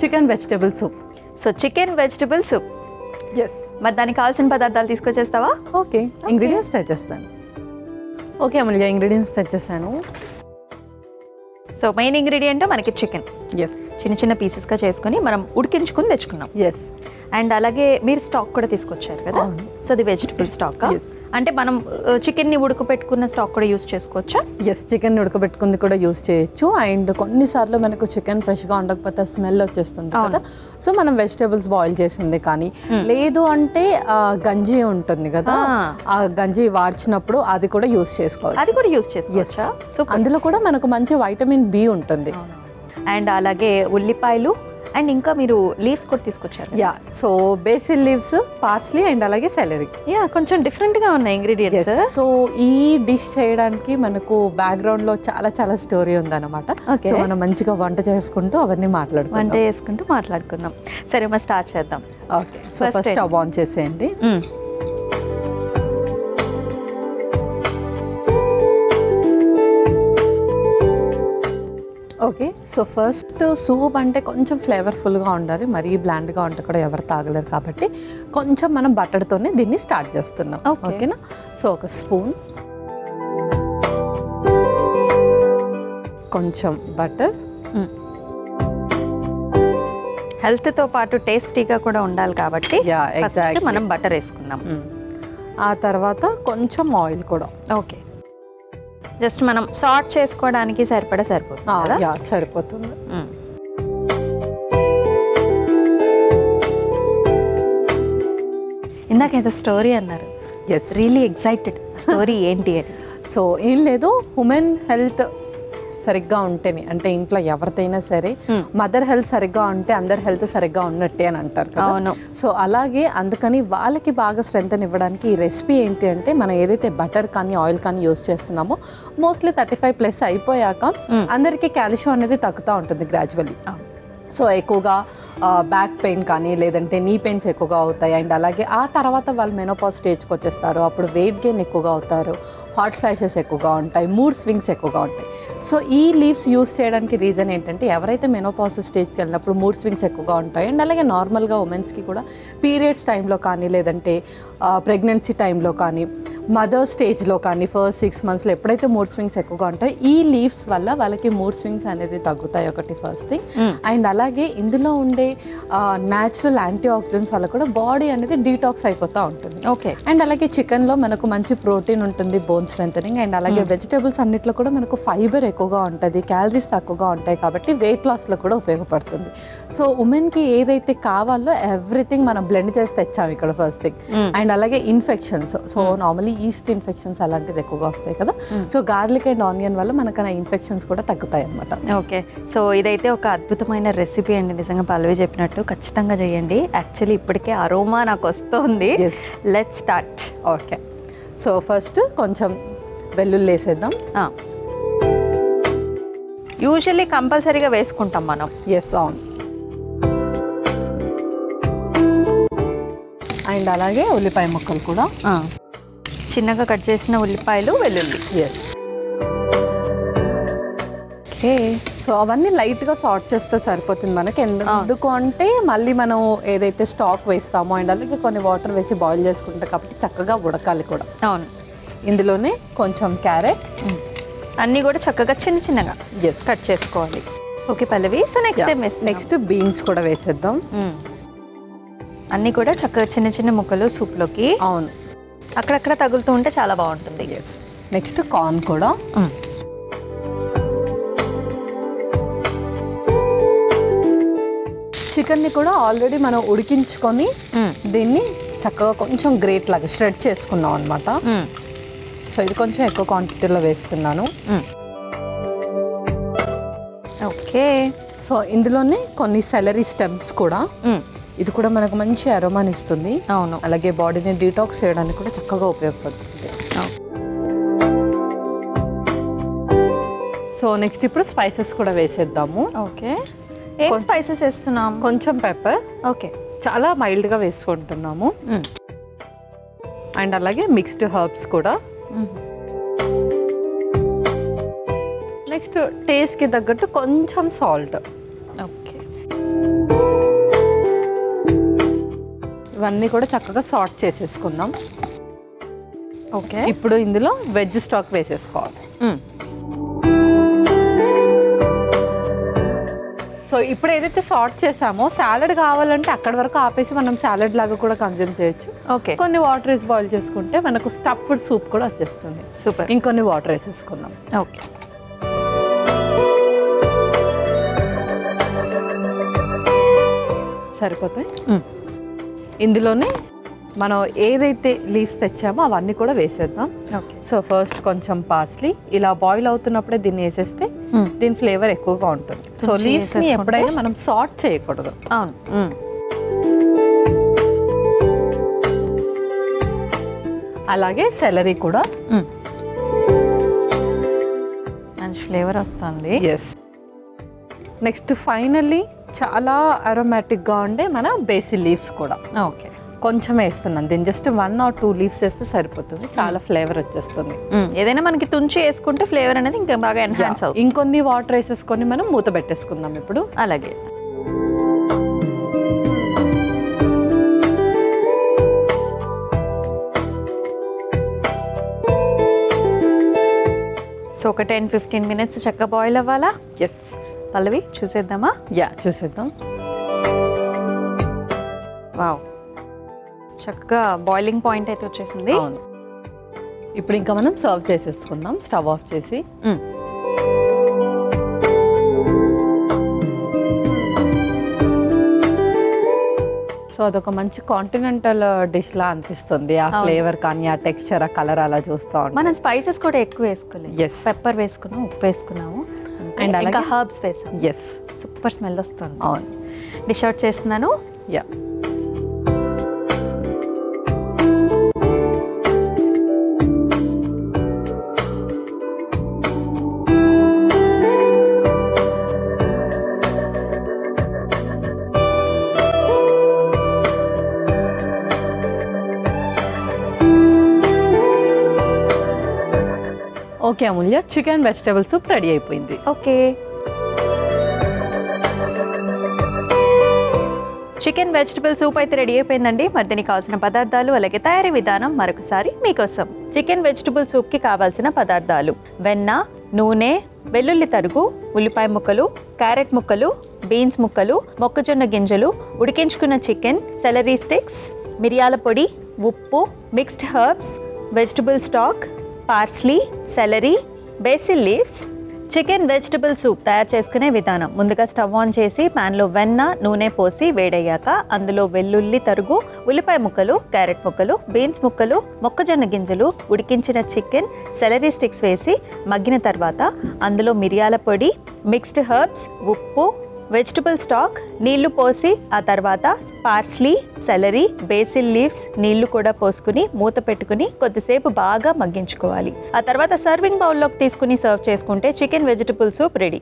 Chicken vegetable soup. So chicken vegetable soup. Yes. మరి దానికి కావాల్సిన పదార్థాలు తీసుకొచ్చేస్తావా? ఓకే, ఇంగ్రీడియంట్స్ తెచ్చేస్తాను. ఓకే అమూల్య, ఇంగ్రీడియంట్స్ తెచ్చేస్తాను. సో మెయిన్ ఇంగ్రీడియంట్ మనకి చికెన్. ఎస్. చిన్న చిన్న పీసెస్గా చేసుకొని మనం ఉడికించుకుని తెచ్చుకున్నాం. ఎస్. అండ్ అలాగే మీరు స్టాక్ కూడా తీసుకొచ్చారు కదా, సో అది వెజిటబుల్ స్టాక్. అంటే మనం చికెన్ని ఉడకబెట్టుకున్న స్టాక్ కూడా యూస్ చేసుకోవచ్చా? ఎస్, చికెన్ ఉడకబెట్టుకుంది కూడా యూస్ చేయొచ్చు. అండ్ కొన్నిసార్లు మనకు చికెన్ ఫ్రెష్గా ఉండకపోతే స్మెల్ వచ్చేస్తుంది కదా, సో మనం వెజిటబుల్స్ బాయిల్ చేసింది కానీ లేదు అంటే గంజి ఉంటుంది కదా, ఆ గంజి వార్చినప్పుడు అది కూడా యూస్ చేసుకోవచ్చు. అది కూడా యూస్ చేసుకోవచ్చా? అందులో కూడా మనకు మంచి వైటమిన్ బి ఉంటుంది. అండ్ అలాగే ఉల్లిపాయలు అండ్ ఇంకా మీరు లీవ్స్ కూడా తీసుకొచ్చారు. Yeah, so basil leaves, parsley and అలాగే సెలరీ. యా, కొంచెం డిఫరెంట్గా ఉన్నాయి ఇంగ్రీడియంట్స్. సో ఈ డిష్ చేయడానికి మనకు బ్యాక్గ్రౌండ్లో చాలా చాలా స్టోరీ ఉందన్నమాట. సో మనం మంచిగా వంట చేసుకుంటూ అవన్నీ మాట్లాడుకుందాం. సరే మరి స్టార్ట్ చేద్దాం. Okay, so first stove on చేసేయండి. ఓకే, సో ఫస్ట్ సూప్ అంటే కొంచెం ఫ్లేవర్ఫుల్గా ఉండాలి, మరీ బ్లాండ్గా ఉంటే కూడా ఎవరు తాగలేరు కాబట్టి కొంచెం మనం బటర్తోనే దీన్ని స్టార్ట్ చేస్తున్నాం. ఓకేనా? సో ఒక స్పూన్, కొంచెం బటర్. హెల్త్తో పాటు టేస్టీగా కూడా ఉండాలి కాబట్టి మనం బటర్ వేసుకున్నాం. ఆ తర్వాత కొంచెం ఆయిల్ కూడా. ఓకే, జస్ట్ మనం సార్ట్ చేసుకోవడానికి సరిపోతుంది. ఇందాక ఏదో స్టోరీ అన్నారు. Yes, really excited. స్టోరీ ఏంటి అని? సో ఏం లేదు, ఉమెన్ హెల్త్ సరిగ్గా ఉంటేనే, అంటే ఇంట్లో ఎవరిదైనా సరే మదర్ హెల్త్ సరిగ్గా ఉంటే అందరి హెల్త్ సరిగ్గా ఉన్నట్టే అని అంటారు కదా. సో అలాగే అందుకని వాళ్ళకి బాగా స్ట్రెంగ్త్ ఇవ్వడానికి ఈ రెసిపీ ఏంటి అంటే, మనం ఏదైతే బటర్ కానీ ఆయిల్ కానీ యూస్ చేస్తున్నామో మోస్ట్లీ 35+ అయిపోయాక అందరికీ కాల్షియం అనేది తగ్గుతూ ఉంటుంది గ్రాడ్యువల్లీ. సో ఎక్కువగా బ్యాక్ పెయిన్ కానీ లేదంటే నీ పెయిన్స్ ఎక్కువగా అవుతాయి. అండ్ అలాగే ఆ తర్వాత వాళ్ళు మెనోపాజ్ స్టేజ్కి వచ్చేస్తారు, అప్పుడు వెయిట్ గెయిన్ ఎక్కువగా అవుతారు, హాట్ ఫ్లాషెస్ ఎక్కువగా ఉంటాయి, మూడ్ స్వింగ్స్ ఎక్కువగా ఉంటాయి. సో ఈ లీవ్స్ యూస్ చేయడానికి రీజన్ ఏంటంటే, ఎవరైతే మెనోపాజ్ స్టేజ్కి వెళ్ళినప్పుడు మూడ్ స్వింగ్స్ ఎక్కువగా ఉంటాయి. అండ్ అలాగే నార్మల్గా ఉమెన్స్కి కూడా పీరియడ్స్ టైంలో కానీ లేదంటే ప్రెగ్నెన్సీ టైంలో కానీ మదర్ స్టేజ్లో కానీ ఫస్ట్ 6 monthsలో ఎప్పుడైతే మూడ్ స్వింగ్స్ ఎక్కువగా ఉంటాయో ఈ లీవ్స్ వల్ల వాళ్ళకి మూడ్ స్వింగ్స్ అనేది తగ్గుతాయి. ఒకటి ఫస్ట్ థింగ్. అండ్ అలాగే ఇందులో ఉండే న్యాచురల్ యాంటీ ఆక్సిడెంట్స్ వల్ల కూడా బాడీ అనేది డీటాక్స్ అయిపోతూ ఉంటుంది. ఓకే. అండ్ అలాగే చికెన్లో మనకు మంచి ప్రోటీన్ ఉంటుంది, బోన్ స్ట్రెంథనింగ్. అండ్ అలాగే వెజిటబుల్స్ అన్నిట్లో కూడా మనకు ఫైబర్ ఎక్కువగా ఉంటుంది, క్యాలరీస్ తక్కువగా ఉంటాయి కాబట్టి వెయిట్ లాస్లో కూడా ఉపయోగపడుతుంది. సో ఉమెన్కి ఏదైతే కావాలో ఎవ్రీథింగ్ మనం బ్లెండ్ చేసి తెచ్చాము ఇక్కడ ఫస్ట్ థింగ్. అండ్ అలాగే infections, so normally east infections అలాంటిది ఎక్కువగా వస్తాయి కదా, సో గార్లిక్ అండ్ ఆనియన్ వల్ల మనకు ఆ ఇన్ఫెక్షన్స్ కూడా తగ్గుతాయి అన్నమాట. ఓకే, సో ఇదైతే ఒక అద్భుతమైన రెసిపీ అండి. నిజంగా పల్లవి చెప్పినట్టు ఖచ్చితంగా చేయండి. యాక్చువల్లీ ఇప్పటికే అరోమా నాకు వస్తుంది. Let's start. Okay, so first కొంచెం వెల్లుల్లి వేసేద్దాం. యూజువల్లీ కంపల్సరీగా వేసుకుంటాం మనం. ఎస్, అవును. అండ్ అలాగే ఉల్లిపాయ ముక్కలు కూడా చిన్నగా కట్ చేసిన ఉల్లిపాయలు, వెల్లుల్లి. ఎస్. ఓకే, సో అవన్నీ లైట్గా సార్ట్ చేస్తే సరిపోతుంది మనకి. ఎందుకు అంటే మళ్ళీ మనం ఏదైతే స్టాక్ వేస్తామో అండ్ అలాగే కొన్ని వాటర్ వేసి బాయిల్ చేసుకుంటాం కాబట్టి చక్కగా ఉడకాలి కూడా. అవును. ఇందులోనే కొంచెం క్యారెట్, అన్నీ కూడా చక్కగా చిన్న చిన్నగా కట్ చేసుకోవాలి. ఓకే పల్లవి, సో నెక్స్ట్ బీన్స్ కూడా వేసేద్దాం. అన్నీ కూడా చక్కగా చిన్న చిన్న ముక్కలు సూప్లోకి. అవును, అక్కడక్కడ తగులుతూ ఉంటే చాలా బాగుంటుంది. ఎస్. నెక్స్ట్ కార్న్ కూడా. చికెన్ని కూడా ఆల్రెడీ మనం ఉడికించుకొని దీన్ని చక్కగా కొంచెం గ్రేట్ లాగా షెడ్ చేసుకున్నాం అనమాట. సో ఇది కొంచెం ఎక్కువ క్వాంటిటీలో వేస్తున్నాను. ఓకే, సో ఇందులోనే కొన్ని సెలరీ స్టెమ్స్ కూడా. ఇది కూడా మనకు మంచి అరోమాని ఇస్తుంది. అవును, అలాగే బాడీని డీటాక్స్ చేయడానికి కూడా చక్కగా ఉపయోగపడుతుంది. సో నెక్స్ట్ ఇప్పుడు స్పైసెస్ కూడా వేసేద్దాము. ఓకే, ఏం స్పైసెస్ వేస్తున్నాం? కొంచెం పెప్పర్. ఓకే, చాలా మైల్డ్గా వేసుకుంటున్నాము. అండ్ అలాగే మిక్స్డ్ హర్బ్స్ కూడా. నెక్స్ట్ టేస్ట్కి తగ్గట్టు కొంచెం సాల్ట్. ఓకే. ఇవన్నీ కూడా చక్కగా సార్ట్ చేసేసుకుందాం. ఓకే, ఇప్పుడు ఇందులో వెజ్ స్టాక్ వేసేసుకోవాలి. సో ఇప్పుడు ఏదైతే సార్ట్ చేసామో సాలడ్ కావాలంటే అక్కడి వరకు ఆపేసి మనం సాలడ్ లాగా కూడా కన్జ్యూమ్ చేయొచ్చు. ఓకే, కొన్ని వాటర్ వేసి బాయిల్ చేసుకుంటే మనకు స్టఫ్డ్ సూప్ కూడా వచ్చేస్తుంది. సూపర్. ఇంకొన్ని వాటర్ వేసేసుకుందాం. ఓకే, సరిపోతాయి. ఇందులోనే మనం ఏదైతే లీవ్స్ తెచ్చామో అవన్నీ కూడా వేసేద్దాం. ఓకే, సో ఫస్ట్ కొంచెం పార్స్లీ ఇలా బాయిల్ అవుతున్నప్పుడే దీన్ని వేసేస్తే దీని ఫ్లేవర్ ఎక్కువగా ఉంటుంది. సో లీవ్స్ని ఎప్పుడైనా మనం సార్ట్ చేయకూడదు. అవును. అలాగే సెలరీ కూడా మంచి ఫ్లేవర్ వస్తుంది. ఎస్. నెక్స్ట్ ఫైనల్లీ చాలా అరోమాటిక్గా ఉండే మన బేసిల్ లీవ్స్ కూడా ఓకే, కొంచెం వేస్తున్నాను. దీన్ని జస్ట్ 1 or 2 లీవ్స్ వేస్తే సరిపోతుంది. చాలా ఫ్లేవర్ వచ్చేస్తుంది. ఏదైనా మనకి తుంచి వేసుకుంటే ఫ్లేవర్ అనేది ఇంకా బాగా ఎన్హాన్స్ అవుతుంది. ఇంకొన్ని వాటర్ వేసేసుకొని మనం మూత పెట్టేసుకుందాం ఇప్పుడు. అలాగే. సో ఒక 10-15 minutes చక్కగా బాయిల్ అవ్వాలా? ఎస్. పల్లవి చూసేద్దామా? యా, చూసేద్దాం. వావ్, చక్కగా బాయిలింగ్ పాయింట్ అయితే వచ్చేసింది. అవును. ఇప్పుడు ఇంకా మనం సర్వ్ చేసేసుకుందాం స్టవ్ ఆఫ్ చేసి. సో అదొక మంచి కాంటినెంటల్ డిష్ లా అనిపిస్తుంది. ఆ ఫ్లేవర్ కానీ ఆ టెక్స్చర్ ఆ కలర్ అలా చూస్తూ ఉంటాం. మనం స్పైసెస్ కూడా ఎక్కువ వేసుకోలేదు. Yes. పెప్పర్ వేసుకున్నాం, ఉప్పు వేసుకున్నాము, అండ్ ఇంకా అలాగే హర్బ్స్ వేసాం. ఎస్. సూపర్ స్మెల్ వస్తుంది. అవును. డిష్ అవుట్ చేస్తున్నాను. యా. ఓకే అమూల్య, చికెన్ వెజిటేబుల్ సూప్ రెడీ అయిపోయింది. ఓకే, చికెన్ వెజిటబుల్ సూప్ అయితే రెడీ అయిపోయిందండి. మరి దీనికి కావాల్సిన పదార్థాలు అలాగే తయారీ విధానం మరొకసారి మీకోసం. చికెన్ వెజిటబుల్ సూప్కి కావాల్సిన పదార్థాలు: వెన్న, నూనె, వెల్లుల్లి తరుగు, ఉల్లిపాయ ముక్కలు, క్యారెట్ ముక్కలు, బీన్స్ ముక్కలు, మొక్కజొన్న గింజలు, ఉడికించుకున్న చికెన్, సెలరీ స్టిక్స్, మిరియాల పొడి, ఉప్పు, mixed herbs, vegetable stock, parsley, salary, basil leaves. Chicken vegetable soup తయారు చేసుకునే విధానం: ముందుగా స్టవ్ ఆన్ చేసి ప్యాన్లో వెన్న, నూనె పోసి వేడయ్యాక అందులో వెల్లుల్లి తరుగు, ఉల్లిపాయ ముక్కలు, క్యారెట్ ముక్కలు, బీన్స్ ముక్కలు, మొక్కజొన్న గింజలు, ఉడికించిన చికెన్, సెలరీ స్టిక్స్ వేసి మగ్గిన తర్వాత అందులో మిరియాల పొడి, మిక్స్డ్ హర్బ్స్, ఉప్పు, వెజిటబుల్ స్టాక్, నీళ్లు పోసి ఆ తర్వాత పార్స్లీ, సెలరీ, బేసిల్ లీవ్స్ నీళ్లు కూడా పోసుకుని మూత పెట్టుకుని కొద్దిసేపు బాగా మగ్గించుకోవాలి. ఆ తర్వాత సర్వింగ్ బౌల్లోకి తీసుకుని సర్వ్ చేసుకుంటే చికెన్ వెజిటబుల్ సూప్ రెడీ.